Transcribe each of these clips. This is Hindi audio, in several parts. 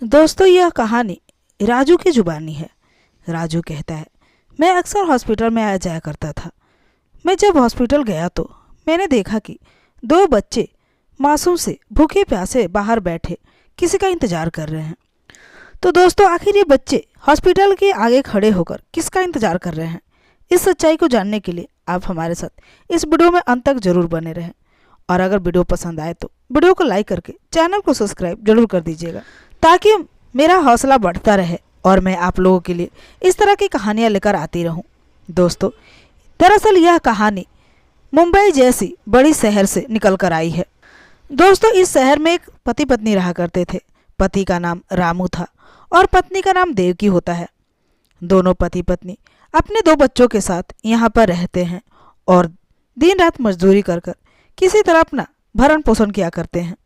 दोस्तों, यह कहानी राजू की जुबानी है। राजू कहता है, मैं अक्सर हॉस्पिटल में आया जाया करता था। मैं जब हॉस्पिटल गया तो मैंने देखा कि दो बच्चे मासूम से भूखे प्यासे बाहर बैठे किसी का इंतजार कर रहे हैं। तो दोस्तों, आखिर ये बच्चे हॉस्पिटल के आगे खड़े होकर किसका इंतजार कर रहे हैं? इस सच्चाई को जानने के लिए आप हमारे साथ इस वीडियो में अंत तक जरूर बने रहें। और अगर वीडियो पसंद आए तो वीडियो को लाइक करके चैनल को सब्सक्राइब जरूर कर दीजिएगा, ताकि मेरा हौसला बढ़ता रहे और मैं आप लोगों के लिए इस तरह की कहानियाँ लेकर आती रहूं। दोस्तों, दरअसल यह कहानी मुंबई जैसी बड़ी शहर से निकल कर आई है। दोस्तों, इस शहर में एक पति पत्नी रहा करते थे। पति का नाम रामू था और पत्नी का नाम देवकी होता है। दोनों पति पत्नी अपने दो बच्चों के साथ यहाँ पर रहते हैं और दिन रात मजदूरी कर कर किसी तरह अपना भरण पोषण किया करते हैं।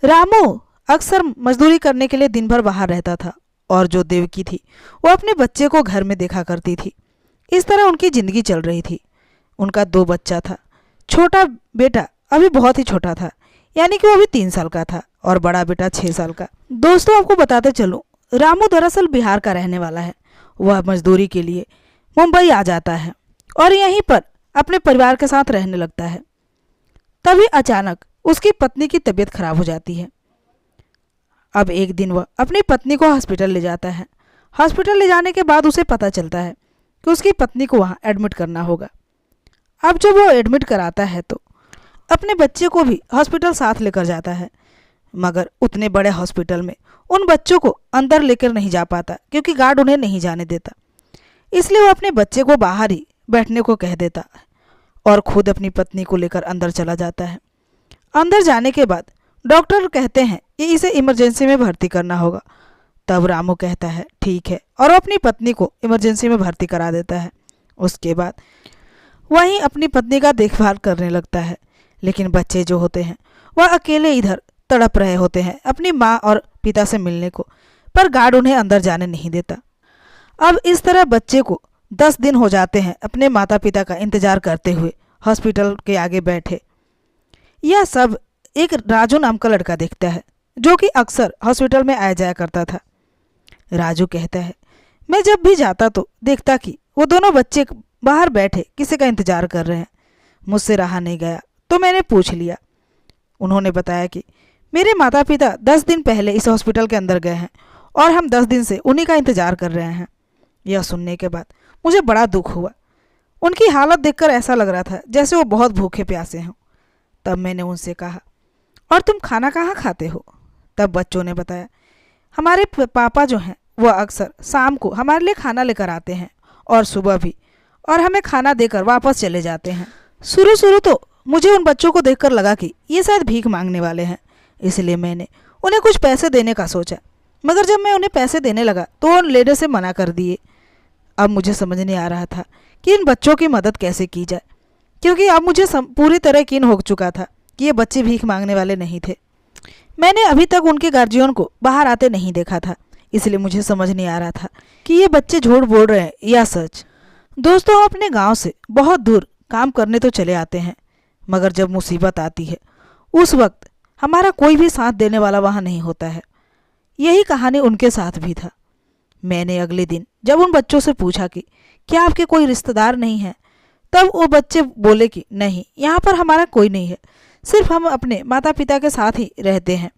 रामू अक्सर मजदूरी करने के लिए दिन भर बाहर रहता था और जो देवकी थी वो अपने बच्चे को घर में देखा करती थी। इस तरह उनकी ज़िंदगी चल रही थी। उनका दो बच्चा था। छोटा बेटा अभी बहुत ही छोटा था, यानी कि वो अभी 3 साल का था, और बड़ा बेटा 6 साल का। दोस्तों, आपको बताते चलूँ, रामू दरअसल बिहार का रहने वाला है। वह मजदूरी के लिए मुंबई आ जाता है और यहीं पर अपने परिवार के साथ रहने लगता है। तभी अचानक उसकी पत्नी की तबीयत खराब हो जाती है। अब एक दिन वह अपनी पत्नी को हॉस्पिटल ले जाता है। हॉस्पिटल ले जाने के बाद उसे पता चलता है कि उसकी पत्नी को वहाँ एडमिट करना होगा। अब जब वो एडमिट कराता है तो अपने बच्चे को भी हॉस्पिटल साथ लेकर जाता है, मगर उतने बड़े हॉस्पिटल में उन बच्चों को अंदर लेकर नहीं जा पाता, क्योंकि गार्ड उन्हें नहीं जाने देता। इसलिए वो अपने बच्चे को बाहर ही बैठने को कह देता है और खुद अपनी पत्नी को लेकर अंदर चला जाता है। अंदर जाने के बाद डॉक्टर कहते हैं कि इसे इमरजेंसी में भर्ती करना होगा। तब रामू कहता है ठीक है, और वो अपनी पत्नी को इमरजेंसी में भर्ती करा देता है। उसके बाद वहीं अपनी पत्नी का देखभाल करने लगता है। लेकिन बच्चे जो होते हैं वह अकेले इधर तड़प रहे होते हैं अपनी माँ और पिता से मिलने को, पर गार्ड उन्हें अंदर जाने नहीं देता। अब इस तरह बच्चे को 10 दिन हो जाते हैं अपने माता पिता का इंतजार करते हुए हॉस्पिटल के आगे बैठे। यह सब एक राजू नाम का लड़का देखता है, जो कि अक्सर हॉस्पिटल में आया जाया करता था। राजू कहता है, मैं जब भी जाता तो देखता कि वो दोनों बच्चे बाहर बैठे किसी का इंतजार कर रहे हैं। मुझसे रहा नहीं गया तो मैंने पूछ लिया। उन्होंने बताया कि मेरे माता पिता 10 दिन पहले इस हॉस्पिटल के अंदर गए हैं और हम 10 दिन से उन्हीं का इंतजार कर रहे हैं। यह सुनने के बाद मुझे बड़ा दुख हुआ। उनकी हालत देखकर ऐसा लग रहा था जैसे वो बहुत भूखे प्यासे हों। तब मैंने उनसे कहा, और तुम खाना कहाँ खाते हो? तब बच्चों ने बताया, हमारे पापा जो हैं वह अक्सर शाम को हमारे लिए खाना लेकर आते हैं और सुबह भी, और हमें खाना देकर वापस चले जाते हैं। शुरू शुरू तो मुझे उन बच्चों को देखकर लगा कि ये शायद भीख मांगने वाले हैं, इसलिए मैंने उन्हें कुछ पैसे देने का सोचा। मगर जब मैं उन्हें पैसे देने लगा तो वो लेने से मना कर दिए। अब मुझे समझ नहीं आ रहा था कि इन बच्चों की मदद कैसे की जाए, क्योंकि अब मुझे पूरी तरह यकीन हो चुका था कि ये बच्चे भीख मांगने वाले नहीं थे। मैंने अभी तक उनके गार्जियन को बाहर आते नहीं देखा था, इसलिए मुझे समझ नहीं आ रहा था कि ये बच्चे झूठ बोल रहे हैं या सच। दोस्तों, हम अपने गांव से बहुत दूर काम करने तो चले आते हैं, मगर जब मुसीबत आती है उस वक्त हमारा कोई भी साथ देने वाला वहाँ नहीं होता है। यही कहानी उनके साथ भी था। मैंने अगले दिन जब उन बच्चों से पूछा कि क्या आपके कोई रिश्तेदार नहीं है, तब वो बच्चे बोले कि नहीं, यहाँ पर हमारा कोई नहीं है, सिर्फ हम अपने माता पिता के साथ ही रहते हैं।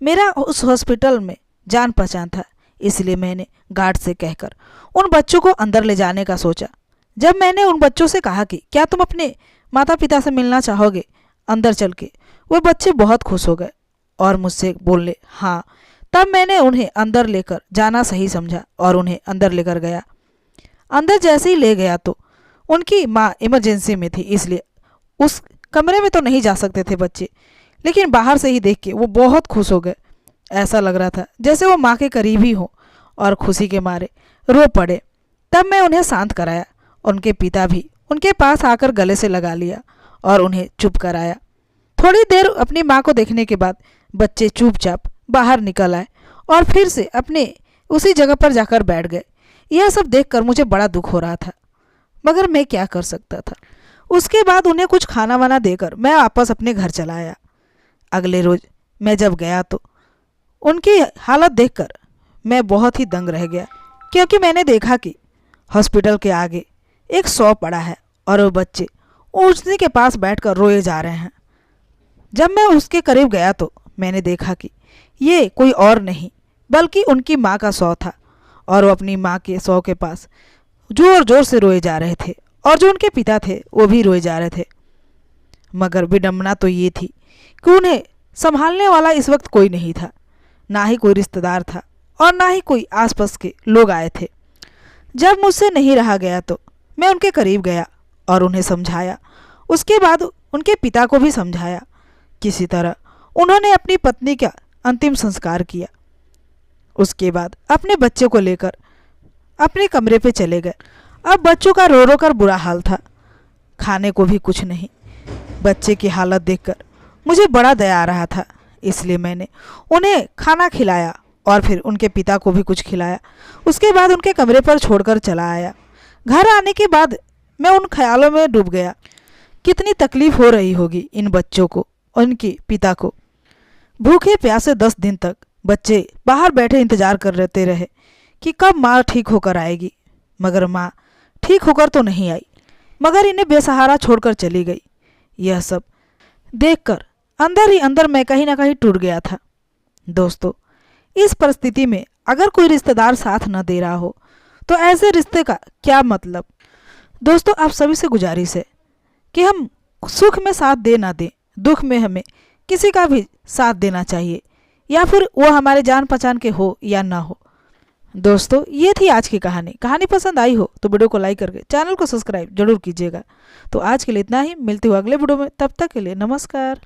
मेरा उस हॉस्पिटल में जान पहचान था, इसलिए मैंने गार्ड से कहकर उन बच्चों को अंदर ले जाने का सोचा। जब मैंने उन बच्चों से कहा कि क्या तुम अपने माता पिता से मिलना चाहोगे अंदर चल के, वो बच्चे बहुत खुश हो गए और मुझसे बोले हाँ। तब मैंने उन्हें अंदर लेकर जाना सही समझा और उन्हें अंदर लेकर गया। अंदर जैसे ही ले गया तो उनकी माँ इमरजेंसी में थी, इसलिए उस कमरे में तो नहीं जा सकते थे बच्चे, लेकिन बाहर से ही देख के वो बहुत खुश हो गए। ऐसा लग रहा था जैसे वो माँ के करीब ही हो और खुशी के मारे रो पड़े। तब मैं उन्हें शांत कराया। उनके पिता भी उनके पास आकर गले से लगा लिया और उन्हें चुप कराया। थोड़ी देर अपनी माँ को देखने के बाद बच्चे चुपचाप बाहर निकल आए और फिर से अपने उसी जगह पर जाकर बैठ गए। यह सब देखकर मुझे बड़ा दुख हो रहा था, मगर मैं क्या कर सकता था। उसके बाद उन्हें कुछ खाना वाना देकर मैं वापस अपने घर चला आया। अगले रोज मैं जब गया तो उनकी हालत देखकर मैं बहुत ही दंग रह गया, क्योंकि मैंने देखा कि हॉस्पिटल के आगे एक शव पड़ा है और वो बच्चे उसी के पास बैठकर रोए जा रहे हैं। जब मैं उसके करीब गया तो मैंने देखा कि ये कोई और नहीं बल्कि उनकी माँ का शव था, और वो अपनी माँ के शव के पास जोर जोर से रोए जा रहे थे, और जो उनके पिता थे वो भी रोए जा रहे थे। मगर विडम्बना तो ये थी कि उन्हें संभालने वाला इस वक्त कोई नहीं था, ना ही कोई रिश्तेदार था और ना ही कोई आसपास के लोग आए थे। जब मुझसे नहीं रहा गया तो मैं उनके करीब गया और उन्हें समझाया। उसके बाद उनके पिता को भी समझाया। किसी तरह उन्होंने अपनी पत्नी का अंतिम संस्कार किया। उसके बाद अपने बच्चे को लेकर अपने कमरे पे चले गए। अब बच्चों का रो रो कर बुरा हाल था, खाने को भी कुछ नहीं। बच्चे की हालत देखकर मुझे बड़ा दया आ रहा था, इसलिए मैंने उन्हें खाना खिलाया और फिर उनके पिता को भी कुछ खिलाया। उसके बाद उनके कमरे पर छोड़कर चला आया। घर आने के बाद मैं उन ख्यालों में डूब गया, कितनी तकलीफ हो रही होगी इन बच्चों को और इनके पिता को। भूखे प्यासे 10 दिन तक बच्चे बाहर बैठे इंतजार करते रहे कि कब माँ ठीक होकर आएगी, मगर माँ ठीक होकर तो नहीं आई, मगर इन्हें बेसहारा छोड़कर चली गई। यह सब देखकर अंदर ही अंदर मैं कहीं ना कहीं टूट गया था। दोस्तों, इस परिस्थिति में अगर कोई रिश्तेदार साथ न दे रहा हो तो ऐसे रिश्ते का क्या मतलब। दोस्तों, आप सभी से गुजारिश है कि हम सुख में साथ दे ना दें, दुख में हमें किसी का भी साथ देना चाहिए, या फिर वो हमारे जान पहचान के हो या ना हो। दोस्तों, ये थी आज की कहानी पसंद आई हो तो वीडियो को लाइक करके चैनल को सब्सक्राइब जरूर कीजिएगा। तो आज के लिए इतना ही, मिलती हूँ अगले वीडियो में, तब तक के लिए नमस्कार।